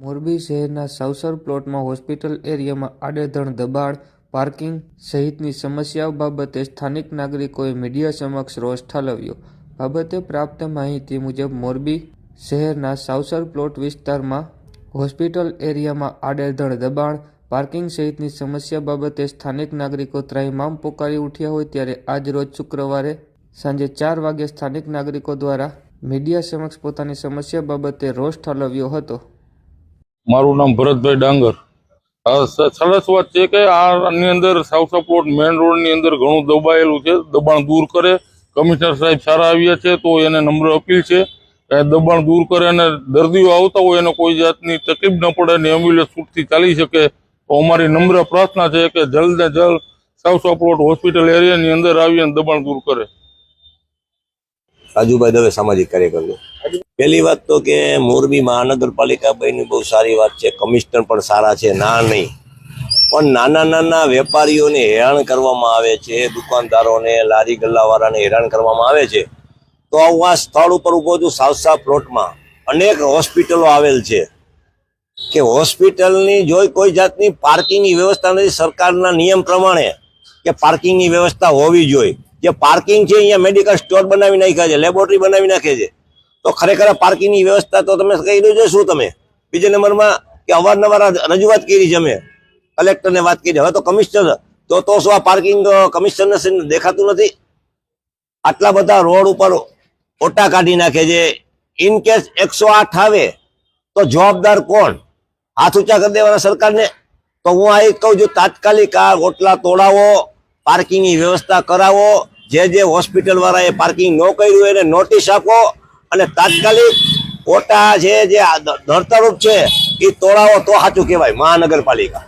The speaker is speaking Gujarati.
મોરબી શહેરના સાવસર પ્લોટમાં હોસ્પિટલ એરિયામાં આડેધડ દબાણ, પાર્કિંગ સહિતની સમસ્યાઓ બાબતે સ્થાનિક નાગરિકોએ મીડિયા સમક્ષ રોષ ઠાલવ્યો। બાબતે પ્રાપ્ત માહિતી મુજબ મોરબી શહેરના સાવસર પ્લોટ વિસ્તારમાં હોસ્પિટલ એરિયામાં આડેધડ દબાણ, પાર્કિંગ સહિતની સમસ્યા બાબતે સ્થાનિક નાગરિકો ત્રાહિમામ પોકારી ઉઠ્યા હોય ત્યારે આજ રોજ શુક્રવારે સાંજે 4 વાગે સ્થાનિક નાગરિકો દ્વારા મીડિયા સમક્ષ પોતાની સમસ્યા બાબતે રોષ ઠાલવ્યો હતો। મારું નામ ભરતભાઈ ડાંગર। સરસ વાત છે કે આની અંદર સાવસા પ્લોટ મેઇન રોડની અંદર ઘણું દબાયેલું છે। દબાણ દૂર કરે, કમિશનર સાહેબ સારા આવ્યા છે તો એને નમ્ર અપીલ છે કે દબાણ દૂર કરે અને દર્દીઓ આવતા હોય એને કોઈ જાતની તકલીફ ન પડે અને એમ્બ્યુલન્સ છૂટથી ચાલી શકે તો અમારી નમ્ર પ્રાર્થના છે કે જલ્દ ને જલ્દ સાવસા પ્લોટ હોસ્પિટલ એરિયાની અંદર આવી અને દબાણ દૂર કરે। રાજુભાઈ દવે, સામાજિક કાર્યકર। પહેલી વાત તો કે મોરબી મહાનગરપાલિકા બની બહુ સારી વાત છે, કમિશનર પણ સારા છે, ના નહીં, પણ નાના નાના વેપારીઓને હેરાન કરવામાં આવે છે, દુકાનદારોને, લારી ગલ્લાવાળાને હેરાન કરવામાં આવે છે। તો હું આ સ્થળ ઉપર ઉભો છું સાવસા પ્લોટમાં, અનેક હોસ્પિટલો આવેલ છે કે હોસ્પિટલની જો કોઈ જાતની પાર્કિંગની વ્યવસ્થા નથી। સરકારના નિયમ પ્રમાણે કે પાર્કિંગની વ્યવસ્થા હોવી જોઈએ। જે પાર્કિંગ છે અહીંયા મેડિકલ સ્ટોર બનાવી નાખ્યા છે, લેબોરેટરી બનાવી નાખે છે, તો ખરેખર પાર્કિંગની વ્યવસ્થા તો તમે કહી દો છો શું તમે? બીજા નંબરમાં કે અવારનવાર રજૂઆત કરી છે, અમે કલેક્ટરને વાત કરી, હવે તો કમિશનર તો શું આ પાર્કિંગ કમિશનરને દેખાતું નથી? આટલા બધા રોડ ઉપર ઓટા કાઢી નાખે છે। ઇન કેસ 108 આવે તો જવાબદાર કોણ? હાથ ઊંચા કરી દેવાના સરકારને। તો હું આ કહું છું, તાત્કાલિક આ ઓટલા તોડાવો, પાર્કિંગની વ્યવસ્થા કરાવો। જે હોસ્પિટલ વાળાએ પાર્કિંગ ન કર્યું એને નોટિસ આપો અને તાત્કાલિક ઓટા છે જે નડતરરૂપ છે એ તોડાવો તો સાચું કહેવાય મહાનગરપાલિકા।